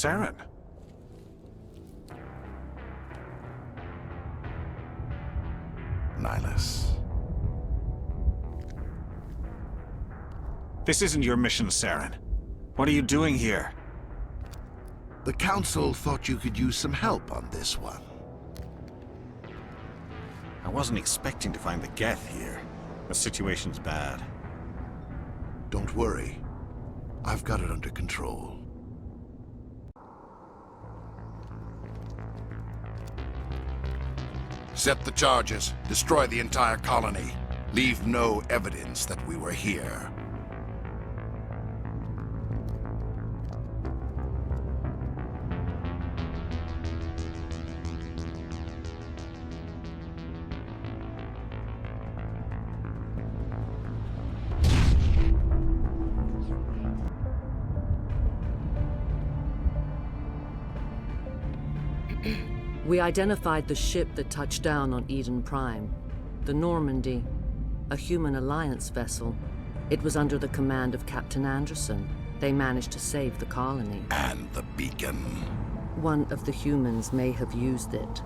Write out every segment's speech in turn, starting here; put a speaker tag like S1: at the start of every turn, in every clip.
S1: Saren.
S2: Nihus.
S1: This isn't your mission, Saren. What are you doing here?
S2: The Council thought you could use some help on this one.
S1: I wasn't expecting to find the Geth here. The situation's bad.
S2: Don't worry. I've got it under control. Set the charges. Destroy the entire colony. Leave no evidence that we were here.
S3: We identified the ship that touched down on Eden Prime. The Normandy. A human alliance vessel. It was under the command of Captain Anderson. They managed to save the colony.
S2: And the beacon.
S3: One of the humans may have used it.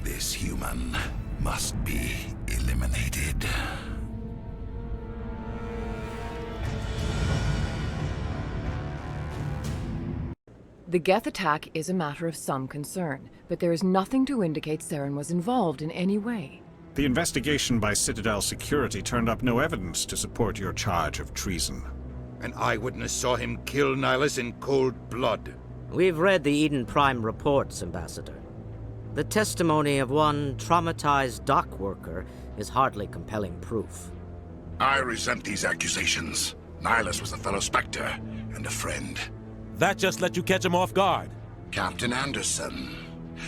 S2: This human must be eliminated.
S4: The Geth attack is a matter of some concern, but there is nothing to indicate Saren was involved in any way.
S1: The investigation by Citadel security turned up no evidence to support your charge of treason.
S5: An eyewitness saw him kill Nihus in cold blood.
S6: We've read the Eden Prime reports, Ambassador. The testimony of one traumatized dock worker is hardly compelling proof.
S2: I resent these accusations. Nihus was a fellow Spectre and a friend.
S7: That just let you catch him off guard.
S2: Captain Anderson,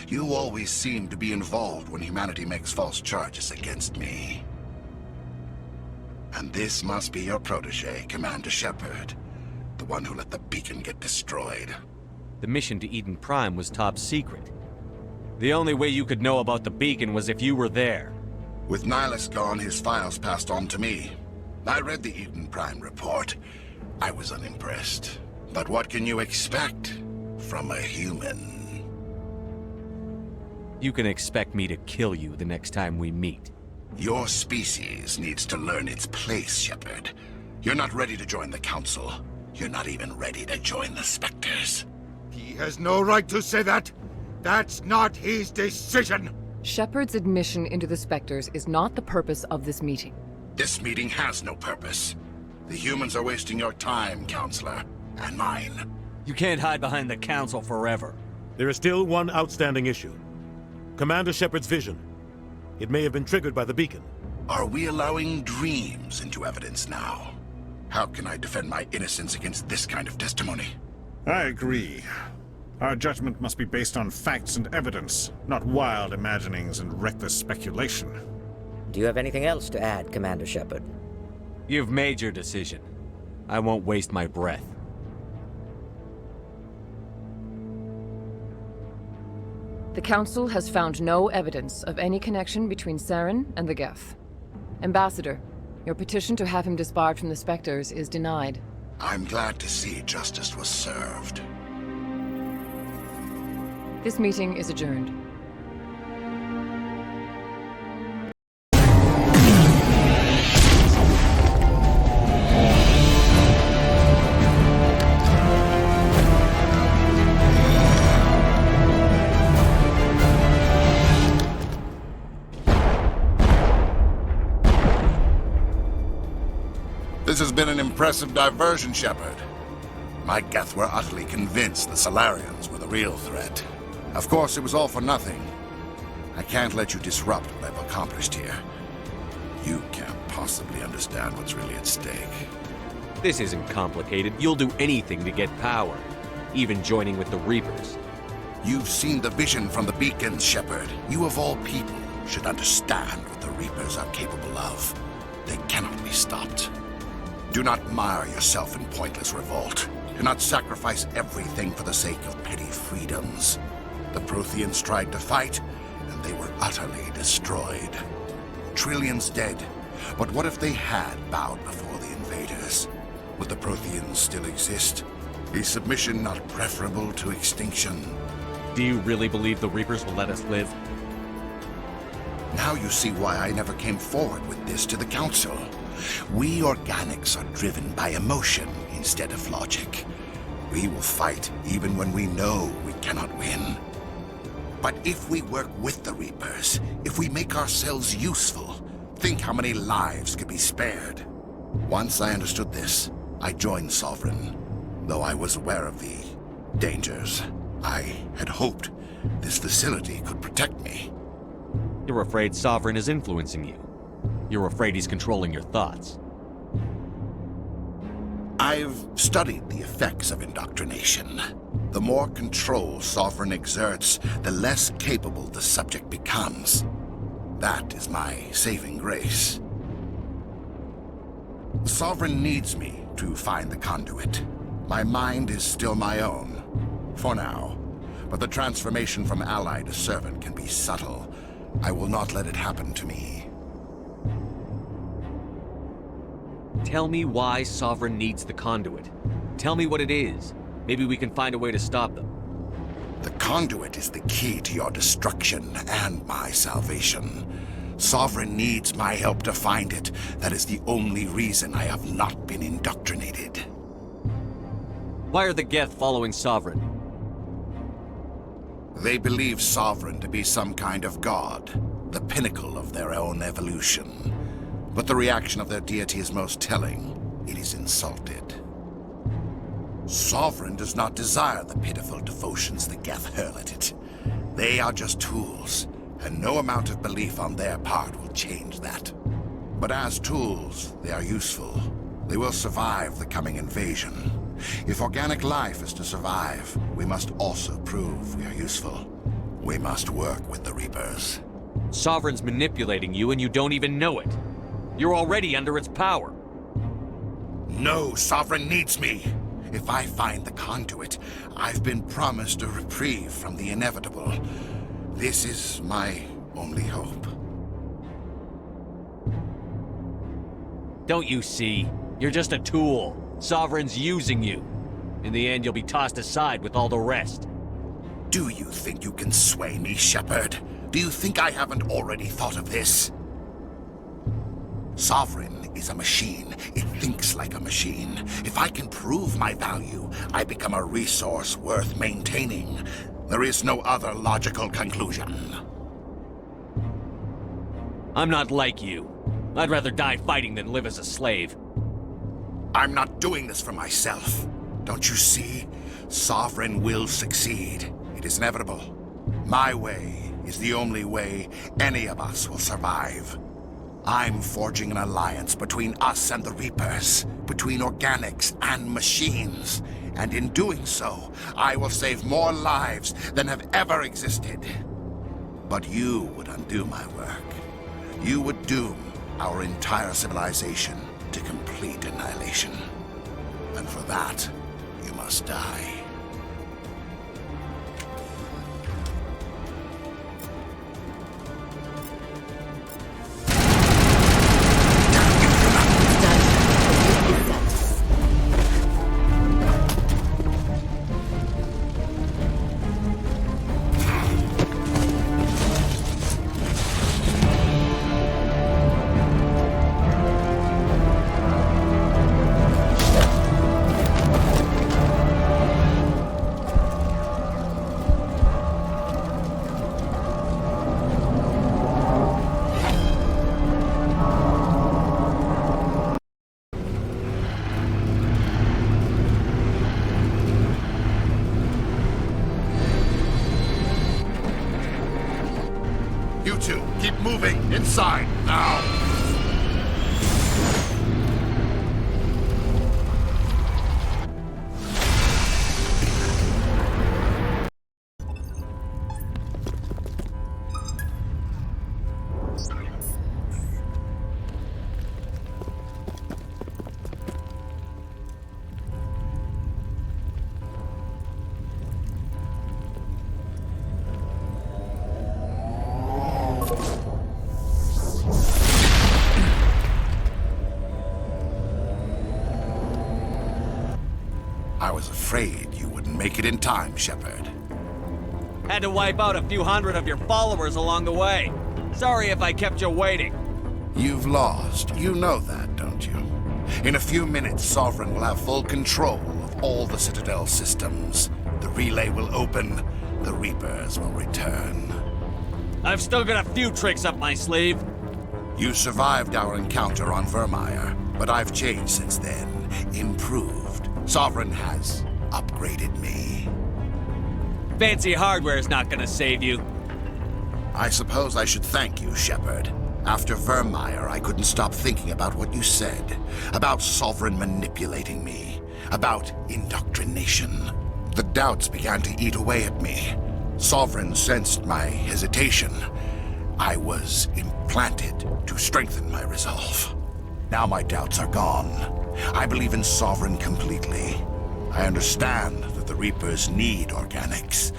S2: you always seem to be involved when humanity makes false charges against me. And this must be your protege, Commander Shepard, the one who let the beacon get destroyed.
S8: The mission to Eden Prime was top secret. The only way you could know about the beacon was if you were there.
S2: With Nihus gone, his files passed on to me. I read the Eden Prime report. I was unimpressed. But what can you expect from a human?
S8: You can expect me to kill you the next time we meet.
S2: Your species needs to learn its place, Shepard. You're not ready to join the Council. You're not even ready to join the Spectres.
S5: He has no right to say that. That's not his decision.
S4: Shepard's admission into the Spectres is not the purpose of this meeting.
S2: This meeting has no purpose. The humans are wasting your time, Counselor. And mine.
S8: You can't hide behind the Council forever.
S7: There is still one outstanding issue. Commander Shepard's vision. It may have been triggered by the beacon.
S2: Are we allowing dreams into evidence now? How can I defend my innocence against this kind of testimony?
S1: I agree. Our judgment must be based on facts and evidence, not wild imaginings and reckless speculation.
S6: Do you have anything else to add, Commander Shepard?
S8: You've made your decision. I won't waste my breath.
S4: The Council has found no evidence of any connection between Saren and the Geth. Ambassador, your petition to have him disbarred from the Spectres is denied.
S2: I'm glad to see justice was served.
S4: This meeting is adjourned.
S2: This has been an impressive diversion, Shepard. My Geth were utterly convinced the Salarians were the real threat. Of course, it was all for nothing. I can't let you disrupt what I've accomplished here. You can't possibly understand what's really at stake.
S8: This isn't complicated. You'll do anything to get power, even joining with the Reapers.
S2: You've seen the vision from the beacons, Shepard. You of all people should understand what the Reapers are capable of. They cannot be stopped. Do not mire yourself in pointless revolt. Do not sacrifice everything for the sake of petty freedoms. The Protheans tried to fight, and they were utterly destroyed. Trillions dead, but what if they had bowed before the invaders? Would the Protheans still exist? Is submission not preferable to extinction?
S8: Do you really believe the Reapers will let us live?
S2: Now you see why I never came forward with this to the Council. We organics are driven by emotion instead of logic. We will fight even when we know we cannot win. But if we work with the Reapers, if we make ourselves useful, think how many lives could be spared. Once I understood this, I joined Sovereign, though I was aware of the dangers. I had hoped this facility could protect me.
S8: You're afraid Sovereign is influencing you. You're afraid he's controlling your thoughts.
S2: I've studied the effects of indoctrination. The more control Sovereign exerts, the less capable the subject becomes. That is my saving grace. Sovereign needs me to find the conduit. My mind is still my own, for now. But the transformation from ally to servant can be subtle. I will not let it happen to me.
S8: Tell me why Sovereign needs the conduit. Tell me what it is. Maybe we can find a way to stop them.
S2: The conduit is the key to your destruction and my salvation. Sovereign needs my help to find it. That is the only reason I have not been indoctrinated.
S8: Why are the Geth following Sovereign?
S2: They believe Sovereign to be some kind of god, the pinnacle of their own evolution. But the reaction of their deity is most telling. It is insulted. Sovereign does not desire the pitiful devotions the Geth hurl at it. They are just tools, and no amount of belief on their part will change that. But as tools, they are useful. They will survive the coming invasion. If organic life is to survive, we must also prove we are useful. We must work with the Reapers.
S8: Sovereign's manipulating you and you don't even know it. You're already under its power.
S2: No, Sovereign needs me. If I find the conduit, I've been promised a reprieve from the inevitable. This is my only hope.
S8: Don't you see? You're just a tool. Sovereign's using you. In the end, you'll be tossed aside with all the rest.
S2: Do you think you can sway me, Shepard? Do you think I haven't already thought of this? Sovereign is a machine. It thinks like a machine. If I can prove my value, I become a resource worth maintaining. There is no other logical conclusion.
S8: I'm not like you. I'd rather die fighting than live as a slave.
S2: I'm not doing this for myself. Don't you see? Sovereign will succeed. It is inevitable. My way is the only way any of us will survive. I'm forging an alliance between us and the Reapers, between organics and machines. And in doing so, I will save more lives than have ever existed. But you would undo my work. You would doom our entire civilization to complete annihilation. And for that, you must die. You two, keep moving! Inside, now! afraid you wouldn't make it in time, Shepard.
S8: Had to wipe out a few hundred of your followers along the way. Sorry if I kept you waiting.
S2: You've lost. You know that, don't you? In a few minutes, Sovereign will have full control of all the Citadel systems. The relay will open. The Reapers will return.
S8: I've still got a few tricks up my sleeve.
S2: You survived our encounter on Virmine, but I've changed since then. Improved. Sovereign has upgraded me.
S8: Fancy hardware's not gonna save you.
S2: I suppose I should thank you, Shepard. After Virmine, I couldn't stop thinking about what you said. About Sovereign manipulating me. About indoctrination. The doubts began to eat away at me. Sovereign sensed my hesitation. I was implanted to strengthen my resolve. Now my doubts are gone. I believe in Sovereign completely. I understand that the Reapers need organics.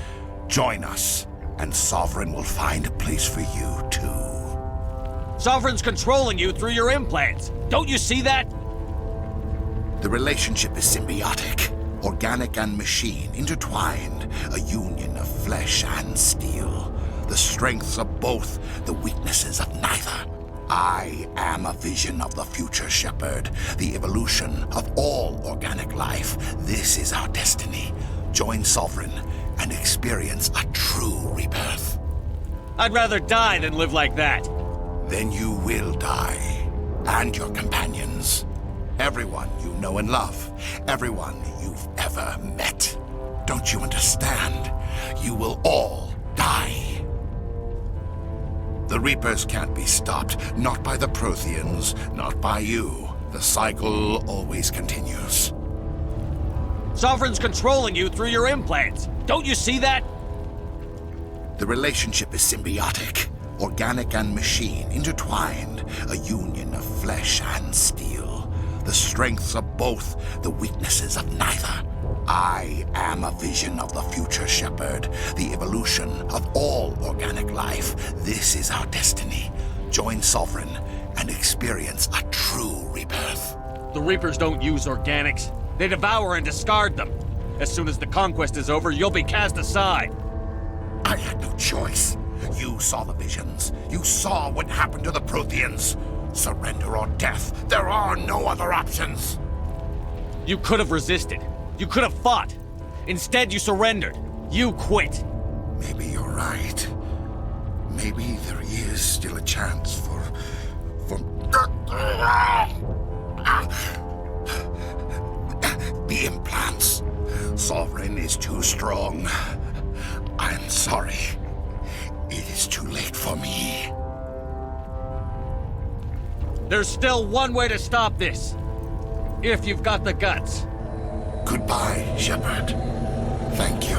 S2: Join us, and Sovereign will find a place for you, too.
S8: Sovereign's controlling you through your implants. Don't you see that?
S2: The relationship is symbiotic. Organic and machine intertwined. A union of flesh and steel. The strengths of both, the weaknesses of neither. I am a vision of the future, Shepard. The evolution of all organic life. This is our destiny. Join Sovereign and experience a true rebirth.
S8: I'd rather die than live like that.
S2: Then you will die. And your companions. Everyone you know and love. Everyone you've ever met. Don't you understand? You will all die. The Reapers can't be stopped. Not by the Protheans. Not by you. The cycle always continues.
S8: Sovereign's controlling you through your implants. Don't you see that?
S2: The relationship is symbiotic. Organic and machine intertwined. A union of flesh and steel. The strengths of both, the weaknesses of neither. I am a vision of the future, Shepard. The evolution of all organic life. This is our destiny. Join Sovereign and experience a true rebirth.
S8: The Reapers don't use organics. They devour and discard them. As soon as the conquest is over, you'll be cast aside.
S2: I had no choice. You saw the visions. You saw what happened to the Protheans. Surrender or death. There are no other options.
S8: You could have resisted. You could have fought. Instead, you surrendered. You quit.
S2: Maybe you're right. Maybe there is still a chance for... The implants. Sovereign is too strong. I'm sorry. It is too late for me.
S8: There's still one way to stop this. If you've got the guts.
S2: Goodbye, Shepard. Thank you.